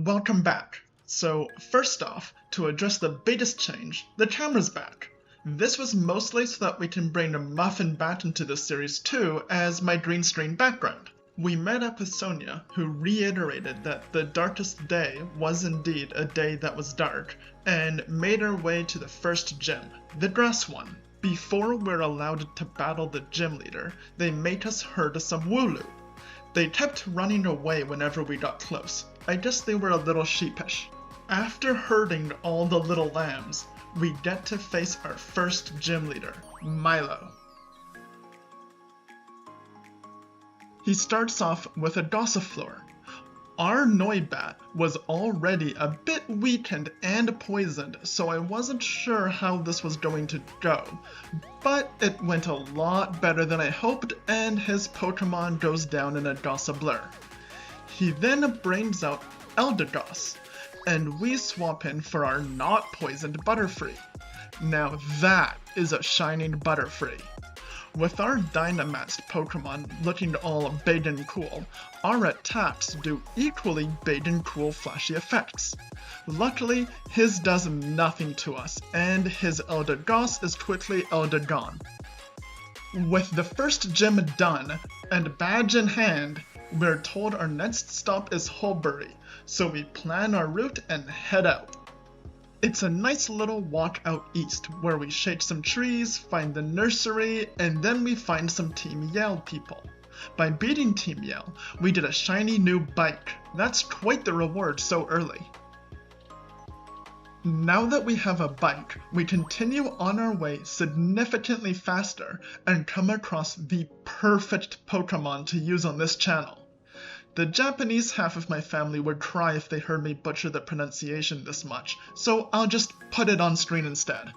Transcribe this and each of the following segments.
Welcome back. So first off, to address the biggest change, the camera's back. This was mostly so that we can bring Muffin back into the series too as my green screen background. We met up with Sonia, who reiterated that the darkest day was indeed a day that was dark, and made our way to the first gym, the grass one. Before we're allowed to battle the gym leader, they make us herd some wooloo. They kept running away whenever we got close. I guess they were a little sheepish. After herding all the little lambs, we get to face our first gym leader, Milo. He starts off with a Gossifleur. Our Noibat was already a bit weakened and poisoned, so I wasn't sure how this was going to go. But it went a lot better than I hoped, and his Pokemon goes down in a Gossifleur. He then brings out Eldegoss, and we swap in for our not poisoned Butterfree. Now that is a shining Butterfree. With our Dynamaxed Pokemon looking all big and cool, our attacks do equally big and cool flashy effects. Luckily, his does nothing to us, and his Eldegoss is quickly Eldegone. With the first gym done, and badge in hand, we're told our next stop is Holbury, so we plan our route and head out. It's a nice little walk out east where we shake some trees, find the nursery, and then we find some Team Yell people. By beating Team Yell, we get a shiny new bike. That's quite the reward so early. Now that we have a bike, we continue on our way significantly faster and come across the perfect Pokemon to use on this channel. The Japanese half of my family would cry if they heard me butcher the pronunciation this much, so I'll just put it on screen instead.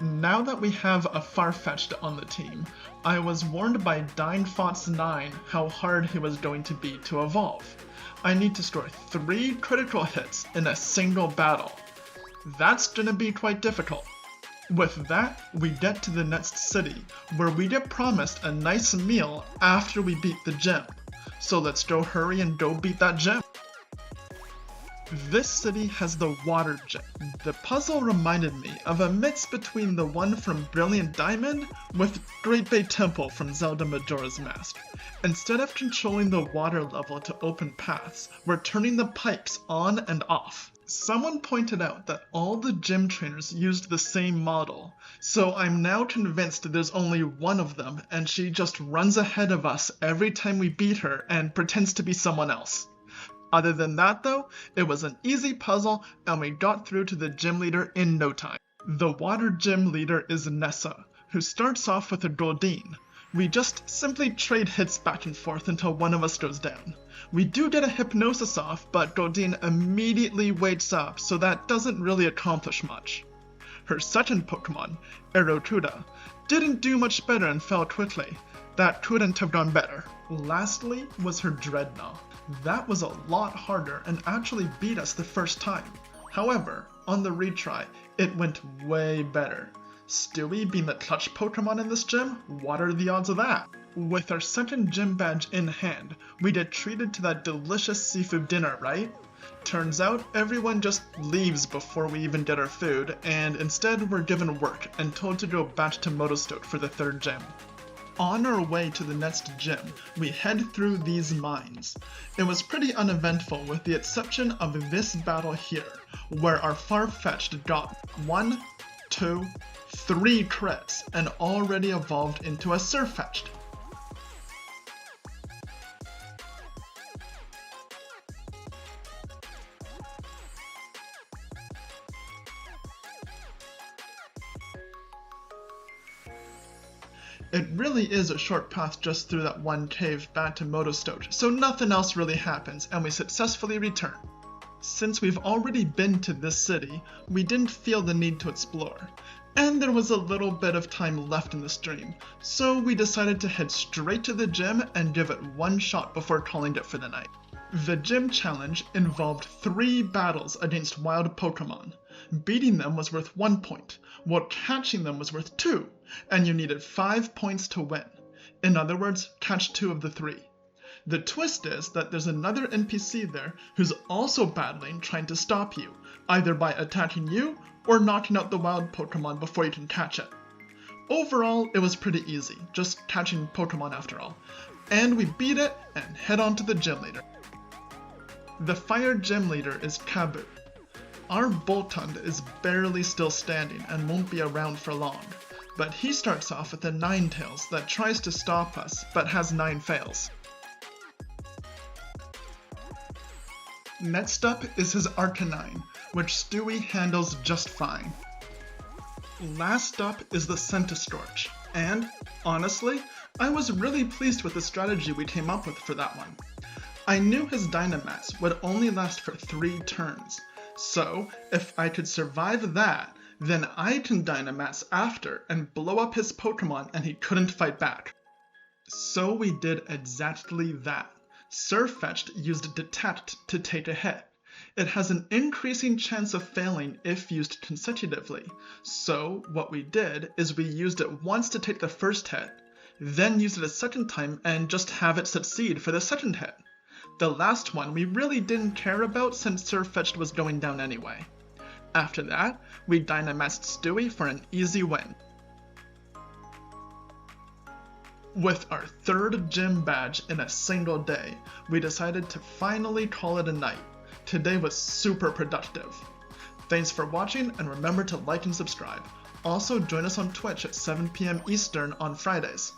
Now that we have a Farfetch'd on the team, I was warned by DyneFox9 how hard he was going to be to evolve. I need to score 3 critical hits in a single battle. That's gonna be quite difficult. With that, we get to the next city, where we get promised a nice meal after we beat the gym. So let's go hurry and go beat that gym. This city has the water gym. The puzzle reminded me of a mix between the one from Brilliant Diamond with Great Bay Temple from Zelda Majora's Mask. Instead of controlling the water level to open paths, we're turning the pipes on and off. Someone pointed out that all the gym trainers used the same model, so I'm now convinced there's only one of them and she just runs ahead of us every time we beat her and pretends to be someone else. Other than that though, it was an easy puzzle and we got through to the gym leader in no time. The water gym leader is Nessa, who starts off with a Goldeen. We just simply trade hits back and forth until one of us goes down. We do get a Hypnosis off, but Goldeen immediately wakes up, so that doesn't really accomplish much. Her second Pokemon, Aerocuda, didn't do much better and fell quickly. That couldn't have gone better. Lastly was her Dreadnought. That was a lot harder and actually beat us the first time. However, on the retry, it went way better. Stewie being the clutch Pokemon in this gym, what are the odds of that? With our second gym badge in hand, we get treated to that delicious seafood dinner, right? Turns out everyone just leaves before we even get our food, and instead we're given work and told to go back to Motostoke for the third gym. On our way to the next gym, we head through these mines. It was pretty uneventful with the exception of this battle here, where our Farfetch'd got 1, 2, 3 crits and already evolved into a Sirfetch'd. It really is a short path just through that one cave back to Motostoke, so nothing else really happens and we successfully return. Since we've already been to this city, we didn't feel the need to explore. And there was a little bit of time left in the stream, so we decided to head straight to the gym and give it one shot before calling it for the night. The gym challenge involved 3 battles against wild Pokemon. Beating them was worth 1 point, while catching them was worth 2, and you needed 5 points to win. In other words, catch 2 of the 3. The twist is that there's another NPC there who's also battling trying to stop you, either by attacking you or knocking out the wild Pokemon before you can catch it. Overall, it was pretty easy, just catching Pokemon after all. And we beat it and head on to the gym leader. The fire gym leader is Kabu. Our Boltund is barely still standing and won't be around for long, but he starts off with a Ninetales that tries to stop us but has 9 fails. Next up is his Arcanine, which Stewie handles just fine. Last up is the Centiskorch, and, honestly, I was really pleased with the strategy we came up with for that one. I knew his Dynamax would only last for 3 turns, so if I could survive that, then I can Dynamax after and blow up his Pokemon and he couldn't fight back. So we did exactly that. Surfetch'd used Detect to take a hit. It has an increasing chance of failing if used consecutively, so what we did is we used it once to take the first hit, then used it a second time and just have it succeed for the second hit. The last one we really didn't care about since Surfetch'd was going down anyway. After that, we Dynamaxed Stewie for an easy win. With our 3rd gym badge in a single day, we decided to finally call it a night. Today was super productive. Thanks for watching, and remember to like and subscribe. Also join us on Twitch at 7 PM Eastern on Fridays.